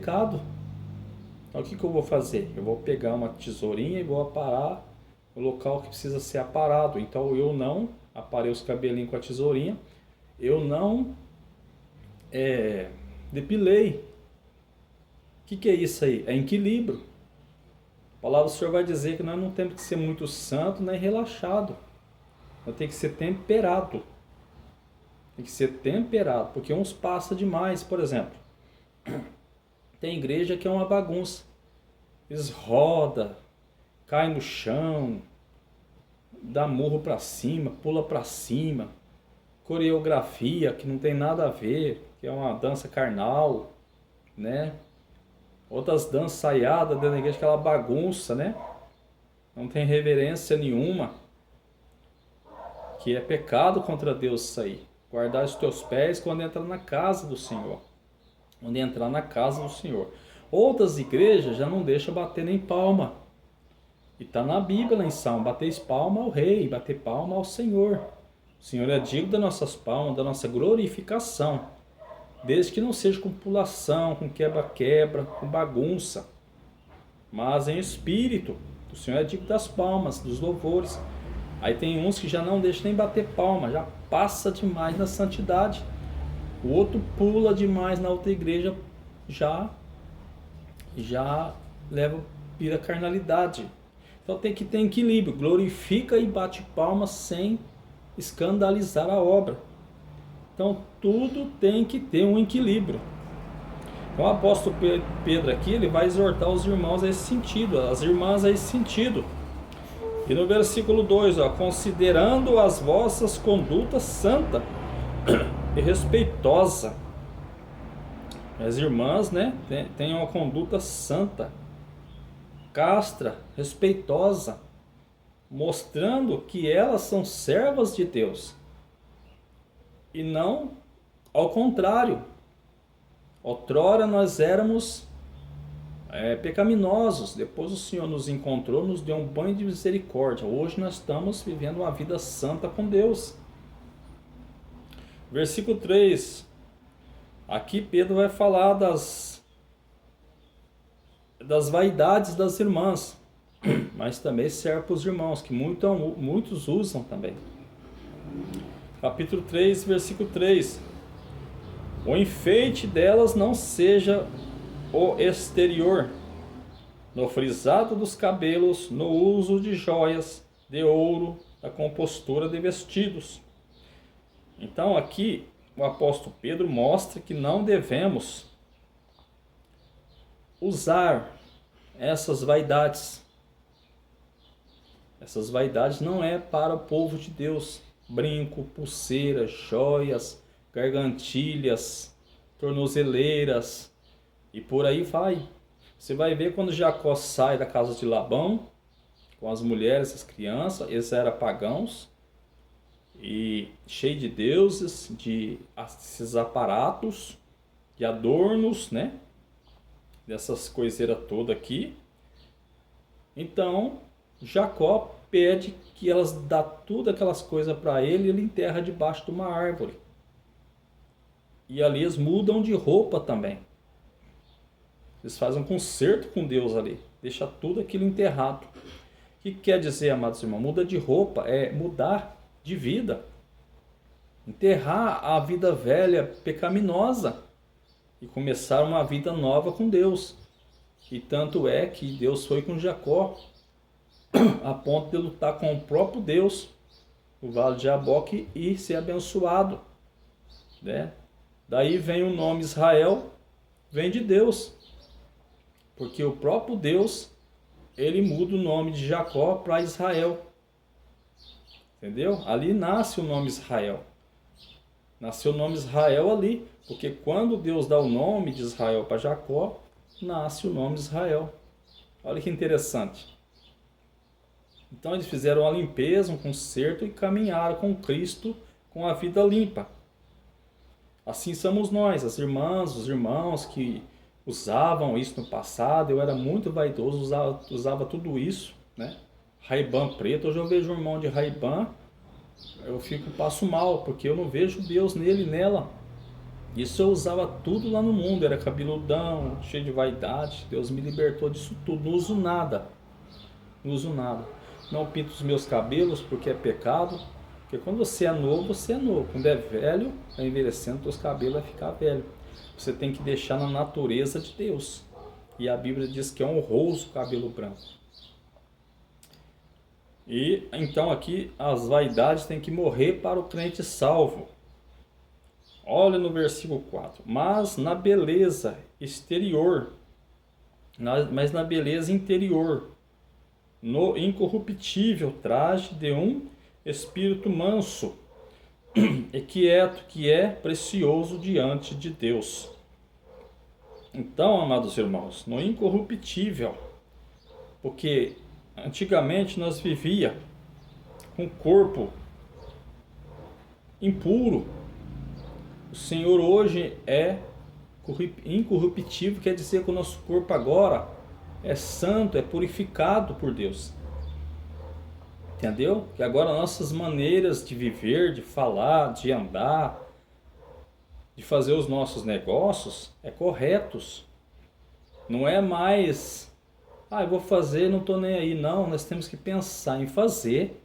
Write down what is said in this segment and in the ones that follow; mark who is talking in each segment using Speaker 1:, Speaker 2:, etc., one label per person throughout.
Speaker 1: pecado. Então o que eu vou fazer? Eu vou pegar uma tesourinha e vou aparar o local que precisa ser aparado. Então eu não aparei os cabelinhos com a tesourinha, eu não depilei. O que é isso aí? É equilíbrio. A palavra do Senhor vai dizer que nós não temos que ser muito santo nem relaxado. Nós temos que ser temperado. Tem que ser temperado, porque uns passam demais. Por exemplo, tem igreja que é uma bagunça. Eles rodam, caem no chão, dá murro para cima, pula para cima, coreografia que não tem nada a ver, que é uma dança carnal, né? Outras danças saiadas dentro da igreja, aquela bagunça, né? Não tem reverência nenhuma, que é pecado contra Deus isso aí. Guardar os teus pés quando entrar na casa do Senhor. Quando entrar na casa do Senhor. Outras igrejas já não deixam bater nem palma. E está na Bíblia lá em Salmo, bater palma ao rei, bater palma ao Senhor. O Senhor é digno das nossas palmas, da nossa glorificação. Desde que não seja com pulação, com quebra-quebra, com bagunça. Mas em espírito. O Senhor é digno das palmas, dos louvores. Aí tem uns que já não deixam nem bater palma, já passa demais na santidade. O outro pula demais na outra igreja, já vira carnalidade. Então tem que ter equilíbrio, glorifica e bate palmas sem escandalizar a obra. Então tudo tem que ter um equilíbrio. Então o apóstolo Pedro aqui, ele vai exortar os irmãos a esse sentido, as irmãs a esse sentido. E no versículo 2, considerando as vossas condutas santa e respeitosa. As irmãs, né, têm uma conduta santa, castra, respeitosa, mostrando que elas são servas de Deus. E não ao contrário. Outrora nós éramos pecaminosos, depois o Senhor nos encontrou, nos deu um banho de misericórdia. Hoje nós estamos vivendo uma vida santa com Deus. Versículo 3. Aqui Pedro vai falar das vaidades das irmãs, mas também serve para os irmãos, que muitos usam também. Capítulo 3, versículo 3. O enfeite delas não seja o exterior, no frisado dos cabelos, no uso de joias, de ouro, da compostura de vestidos. Então aqui o apóstolo Pedro mostra que não devemos usar essas vaidades. Essas vaidades não é para o povo de Deus. Brinco, pulseira, joias, gargantilhas, tornozeleiras e por aí vai. Você vai ver quando Jacó sai da casa de Labão com as mulheres, as crianças, eles eram pagãos e cheio de deuses, de esses aparatos, de adornos, né? Dessas coiseiras todas aqui. Então Jacó pede que elas dá tudo aquelas coisas para ele, e ele enterra debaixo de uma árvore. E ali eles mudam de roupa também. Eles fazem um concerto com Deus ali, deixa tudo aquilo enterrado. O que quer dizer, amados irmãos? Muda de roupa é mudar de vida. Enterrar a vida velha pecaminosa e começar uma vida nova com Deus. E tanto é que Deus foi com Jacó a ponto de lutar com o próprio Deus, o vale de Jaboque, e ser abençoado, né? Daí vem o nome Israel, vem de Deus, porque o próprio Deus, ele muda o nome de Jacó para Israel, entendeu? Ali nasce o nome Israel, nasceu o nome Israel ali, porque quando Deus dá o nome de Israel para Jacó, nasce o nome Israel. Olha que interessante. Então eles fizeram uma limpeza, um conserto e caminharam com Cristo com a vida limpa. Assim somos nós, as irmãs, os irmãos que usavam isso no passado. Eu era muito vaidoso, usava tudo isso, né? Ray-Ban preto. Hoje eu vejo um irmão de Ray-Ban, eu passo mal, porque eu não vejo Deus nele e nela. Isso eu usava tudo lá no mundo, era cabeludão, cheio de vaidade. Deus me libertou disso tudo, não uso nada, não uso nada. Não pinto os meus cabelos porque é pecado, porque quando você é novo, você é novo. Quando é velho, vai envelhecendo, seus cabelos vai ficar velho. Você tem que deixar na natureza de Deus. E a Bíblia diz que é honroso o cabelo branco. E então aqui as vaidades têm que morrer para o crente salvo. Olha no versículo 4. Mas na beleza exterior, mas na beleza interior, no incorruptível traje de um espírito manso e quieto, que é precioso diante de Deus. Então, amados irmãos, no incorruptível, porque antigamente nós vivia com o corpo impuro. O Senhor hoje é incorruptível, quer dizer que o nosso corpo agora é santo, é purificado por Deus. Entendeu? Que agora nossas maneiras de viver, de falar, de andar, de fazer os nossos negócios é corretos. Não é mais, eu vou fazer, não estou nem aí. Não, nós temos que pensar em fazer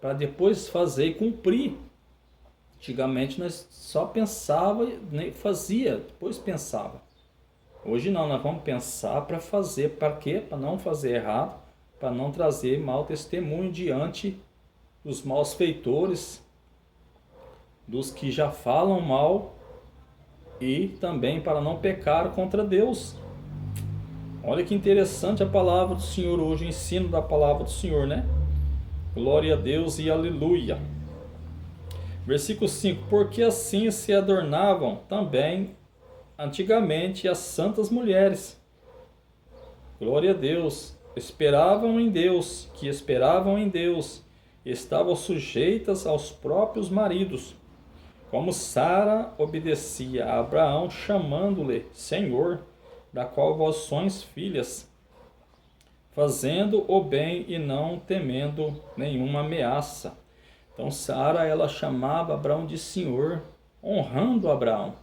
Speaker 1: para depois fazer e cumprir. Antigamente nós só pensava, nem fazia, depois pensava. Hoje não, nós vamos pensar para fazer. Para quê? Para não fazer errado, para não trazer mau testemunho diante dos maus feitores, dos que já falam mal, e também para não pecar contra Deus. Olha que interessante a palavra do Senhor hoje, o ensino da palavra do Senhor, né? Glória a Deus e aleluia. Versículo 5. Porque assim se adornavam também antigamente as santas mulheres. Glória a Deus. Esperavam em Deus, que esperavam em Deus, estavam sujeitas aos próprios maridos, como Sara obedecia a Abraão, chamando-lhe Senhor, da qual vós sois filhas, fazendo o bem e não temendo nenhuma ameaça. Então Sara, ela chamava Abraão de Senhor, honrando Abraão,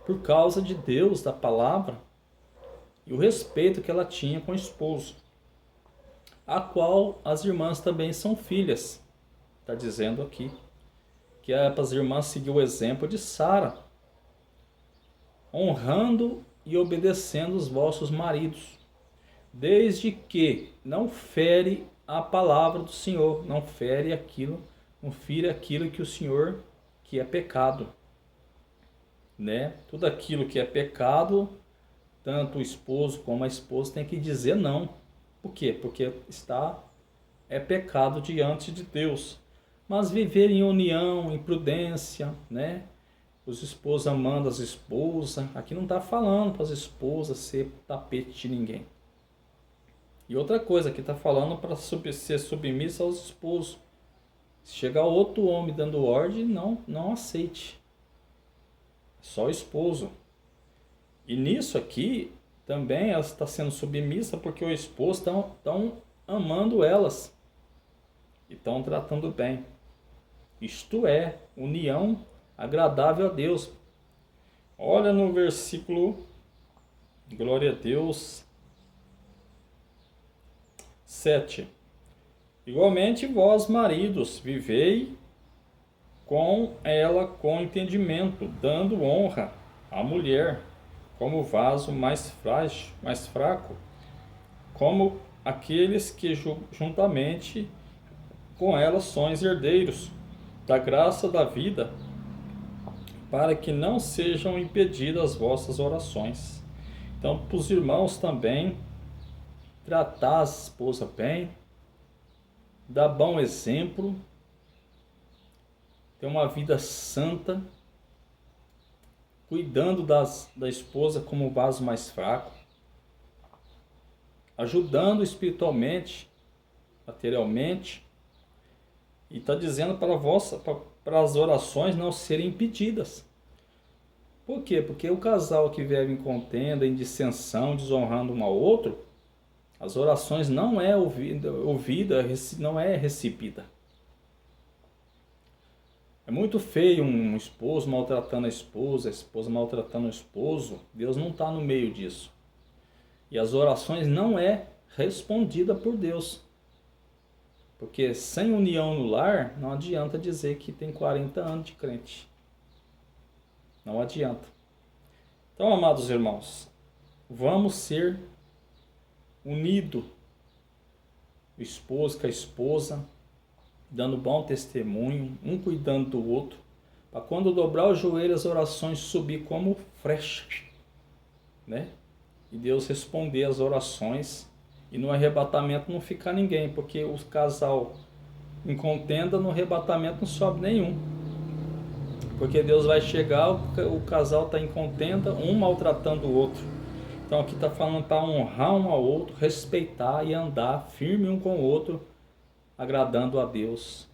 Speaker 1: por causa de Deus, da palavra, e o respeito que ela tinha com o esposo, a qual as irmãs também são filhas. Está dizendo aqui que é para as irmãs seguir o exemplo de Sara, honrando e obedecendo os vossos maridos, desde que não fere a palavra do Senhor, não fere aquilo, não fira aquilo que o Senhor, que é pecado, né? Tudo aquilo que é pecado, tanto o esposo como a esposa tem que dizer não. Por quê? Porque é pecado diante de Deus. Mas viver em união, em prudência, né? Os esposos amando as esposas. Aqui não está falando para as esposas ser tapete de ninguém. E outra coisa, aqui está falando para ser submissa aos esposos. Se chegar outro homem dando ordem, não aceite. Só o esposo. E nisso aqui, também ela está sendo submissa porque o esposo estão amando elas. E estão tratando bem. Isto é, união agradável a Deus. Olha no versículo, glória a Deus, 7. Igualmente vós, maridos, vivei com ela com entendimento, dando honra à mulher, como vaso mais frágil, mais fraco, como aqueles que juntamente com ela sois herdeiros da graça da vida, para que não sejam impedidas as vossas orações. Então, para os irmãos também, tratar a esposa bem, dar bom exemplo, ter uma vida santa, cuidando da esposa como o vaso mais fraco, ajudando espiritualmente, materialmente, e está dizendo para as orações não serem impedidas. Por quê? Porque o casal que vive em contenda, em dissensão, desonrando um ao outro, as orações não é ouvida, não é recebida. É muito feio um esposo maltratando a esposa maltratando o esposo. Deus não está no meio disso. E as orações não é respondida por Deus. Porque sem união no lar, não adianta dizer que tem 40 anos de crente. Não adianta. Então, amados irmãos, vamos ser unidos, o esposo com a esposa, dando bom testemunho, um cuidando do outro, para quando dobrar o joelho as orações subir como flecha, né? E Deus responder as orações e no arrebatamento não ficar ninguém, porque o casal em contenda, no arrebatamento não sobe nenhum. Porque Deus vai chegar, o casal está em contenda, um maltratando o outro. Então aqui está falando para honrar um ao outro, respeitar e andar firme um com o outro, agradando a Deus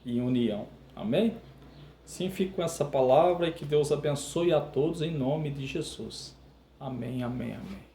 Speaker 1: em união. Amém? Sim, fico com essa palavra e que Deus abençoe a todos em nome de Jesus. Amém, amém, amém.